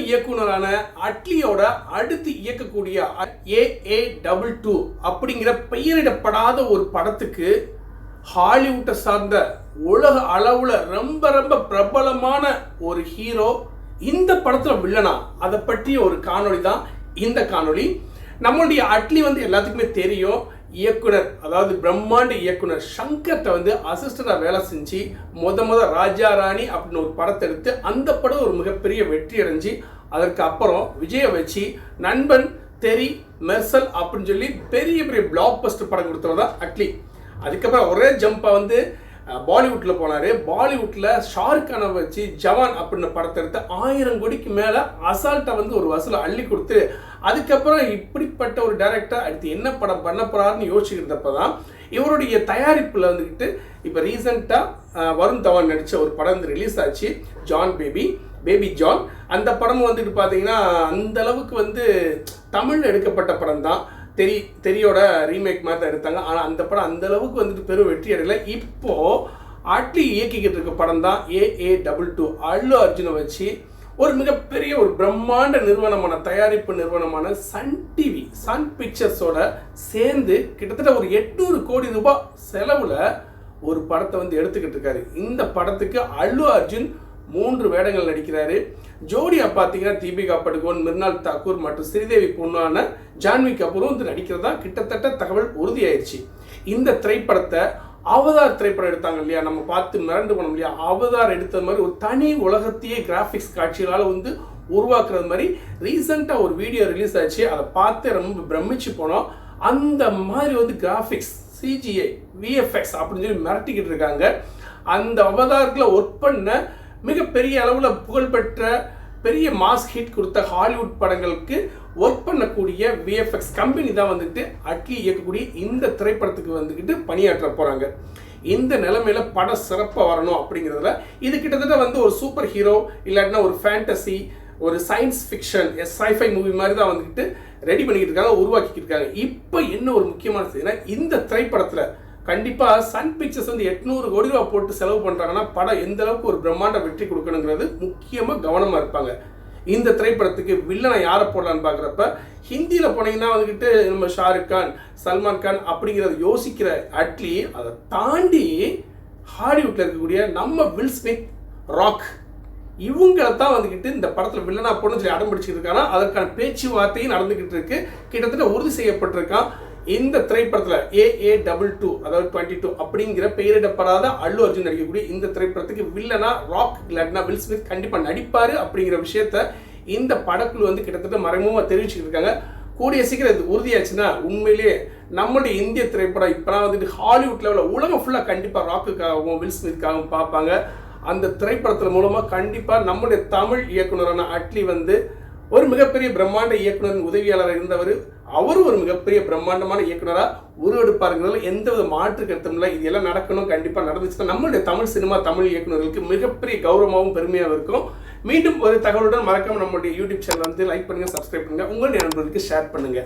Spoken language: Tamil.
இயக்குனரான அட்லியோட அடுத்து இயக்கக்கூடிய AA22 அப்படிங்கிற பெயரிடப்படாத ஒரு படத்துக்கு ஹாலிவுட்டை சார்ந்த உலக அளவுல ரொம்ப ரொம்ப பிரபலமான ஒரு ஹீரோ இந்த படத்துல வில்லனா, அதை பற்றிய ஒரு காணொளி தான் இந்த காணொளி. நம்மளுடைய அட்லி எல்லாத்துக்குமே தெரியும். இயக்குனர், அதாவது பிரம்மாண்ட இயக்குனர் சங்கர்ட்ட அசிஸ்டண்டா வேலை செஞ்சு முத ராஜா ராணி அப்படின்னு ஒரு படத்தை எடுத்து அந்த படம் ஒரு மிகப்பெரிய வெற்றி அடைஞ்சு அதற்கு அப்புறம் விஜயை வச்சு நண்பன், தெரி, மெர்சல் அப்படின்னு சொல்லி பெரிய பெரிய பிளாக் பஸ்டர் படம் கொடுத்தவர் தான் அட்லி. அதுக்கப்புறம் ஒரே ஜம்பா பாலிவுட்ல போனாரு. பாலிவுட்ல ஷாருக் கானை வச்சு ஜவான் அப்படின்னு படத்தை எடுத்து 1000 கோடிக்கு மேல அசால்ட்டா ஒரு வசூலை அள்ளி கொடுத்து அதுக்கப்புறம் இப்படிப்பட்ட ஒரு டைரக்டர் அடுத்து என்ன படம் பண்ண போறாருன்னு யோசிக்கிறப்பதான் இவருடைய தயாரிப்புல இப்ப ரீசெண்டா வருண் தவான் நடிச்ச ஒரு படம் ரிலீஸ் ஆச்சு, ஜான் பேபி ஜான். அந்த படம் பாத்தீங்கன்னா அந்த அளவுக்கு தமிழ்ல எடுக்கப்பட்ட படம் தான். தெரியோட ரீமேக் மாதிரி தான் எடுத்தாங்க. ஆனால் அந்த படம் அந்த அளவுக்கு பெரும் வெற்றி அடையல. இப்போ அட்லி இயக்கிக்கிட்டு இருக்க படம் தான் AA22. அல்லு அர்ஜுனை வச்சு ஒரு மிகப்பெரிய ஒரு பிரம்மாண்ட நிறுவனமான தயாரிப்பு நிறுவனமான சன் பிக்சர்ஸோட சேர்ந்து கிட்டத்தட்ட ஒரு 800 கோடி ரூபாய் செலவுல ஒரு படத்தை எடுத்துக்கிட்டு இருக்காரு. இந்த படத்துக்கு அல்லு அர்ஜுன் 3 வேடங்கள் நடிக்கிறாரு. ஜோடியா பார்த்தீங்கன்னா தீபிகா படுகோன், மிர்னால் தாக்கூர் மற்றும் ஸ்ரீதேவி பொண்ணான ஜான்வி கபூரும் நடிக்கிறதா கிட்டத்தட்ட தகவல் உறுதியாயிருச்சு. இந்த திரைப்படத்தை அவதார் திரைப்படம் எடுத்தாங்க இல்லையா, நம்ம பார்த்து மிரண்டு போனோம் இல்லையா, அவதார் எடுத்த மாதிரி ஒரு தனி உலகத்தையே கிராஃபிக்ஸ் காட்சிகளால் உருவாக்குறது மாதிரி ரீசெண்டாக ஒரு வீடியோ ரிலீஸ் ஆச்சு. அதை பார்த்து ரொம்ப பிரமிச்சு போனோம். அந்த மாதிரி கிராஃபிக்ஸ், CGI, VFX அப்படின்னு சொல்லி மிரட்டிக்கிட்டு இருக்காங்க. அந்த அவதாரத்தில் ஒர்க் பண்ண மிகப்பெரிய அளவில் புகழ்பெற்ற பெரிய மாஸ் ஹிட் கொடுத்த ஹாலிவுட் படங்களுக்கு ஒர்க் பண்ணக்கூடிய VFX கம்பெனி தான் அட்லி இயக்கக்கூடிய இந்த திரைப்படத்துக்கு பணியாற்ற போகிறாங்க. இந்த நிலைமையில படம் சிறப்பாக வரணும் அப்படிங்கிறதுல இது கிட்டத்தட்ட ஒரு சூப்பர் ஹீரோ இல்லாட்டினா ஒரு ஃபேண்டசி, ஒரு சயின்ஸ் ஃபிக்ஷன், sci-fi மூவி மாதிரி தான் ரெடி பண்ணிக்கிட்டு இருக்காங்க, உருவாக்கிட்டு இருக்காங்க. இப்போ என்ன ஒரு முக்கியமான செய்தினா, இந்த திரைப்படத்தில் கண்டிப்பாக சன் பிக்சர்ஸ் 800 கோடி ரூபா போட்டு செலவு பண்ணுறாங்கன்னா படம் எந்த அளவுக்கு ஒரு பிரம்மாண்ட வெற்றி கொடுக்கணுங்கிறது முக்கியமாக கவனமாக இருப்பாங்க. இந்த திரைப்படத்துக்கு வில்லனை யாரை போடலான்னு பார்க்குறப்ப ஹிந்தியில் போனீங்கன்னா நம்ம ஷாருக் கான், சல்மான் கான் அப்படிங்கிறத யோசிக்கிற அட்லி அதை தாண்டி ஹாலிவுட்டில் இருக்கக்கூடிய நம்ம வில் ஸ்மித், ராக் இவங்களை தான் இந்த படத்தில் வில்லனா போடணும்னு சொல்லி அடம் பிடிச்சிட்டு இருக்காங்க. அதற்கான பேச்சுவார்த்தையும் நடந்துக்கிட்டு இருக்கு, கிட்டத்தட்ட உறுதி செய்யப்பட்டிருக்கான். இந்த திரைப்படத்தில் AA22 அதாவது 22 அப்படிங்கிற பெயரிடப்படாத அல்லு அர்ஜுன் நடிக்கக்கூடிய இந்த திரைப்படத்துக்கு வில்லனா ராக் இல்லாட்டினா வில் ஸ்மித் கண்டிப்பாக நடிப்பாரு அப்படிங்கிற விஷயத்த இந்த படக்குழு கிட்டத்தட்ட மறைமுகமாக தெரிவிச்சுட்டு இருக்காங்க. கூடிய சீக்கிரம் இது உறுதியாச்சுன்னா உண்மையிலேயே நம்மளுடைய இந்திய திரைப்படம் இப்போலாம் ஹாலிவுட் லெவலில் உலகம் ஃபுல்லாக கண்டிப்பாக ராக்குக்காகவும் வில் ஸ்மித்காகவும் பார்ப்பாங்க. அந்த திரைப்படத்தின் மூலமாக கண்டிப்பாக நம்முடைய தமிழ் இயக்குனரான அட்லி ஒரு மிகப்பெரிய பிரம்மாண்ட இயக்குனரின் உதவியாளராக இருந்தவர். அவரும் ஒரு மிகப்பெரிய பிரம்மாண்டமான இயக்குனராக உருவெடுப்பாருங்கிறதுல எந்தவித மாற்று கருத்தும் இல்லை. இது எல்லாம் நடக்கணும், கண்டிப்பாக நடந்துச்சுன்னா நம்மளுடைய தமிழ் சினிமா, தமிழ் இயக்குனர்களுக்கு மிகப்பெரிய கௌரவமாகவும் பெருமையாக இருக்கும். மீண்டும் ஒரு தகவலுடன் மறக்காம நம்மளுடைய யூடியூப் சேனல் லைக் பண்ணுங்க, சப்ஸ்கிரைப் பண்ணுங்க, உங்களுடைய நண்பர்களுக்கு ஷேர் பண்ணுங்க.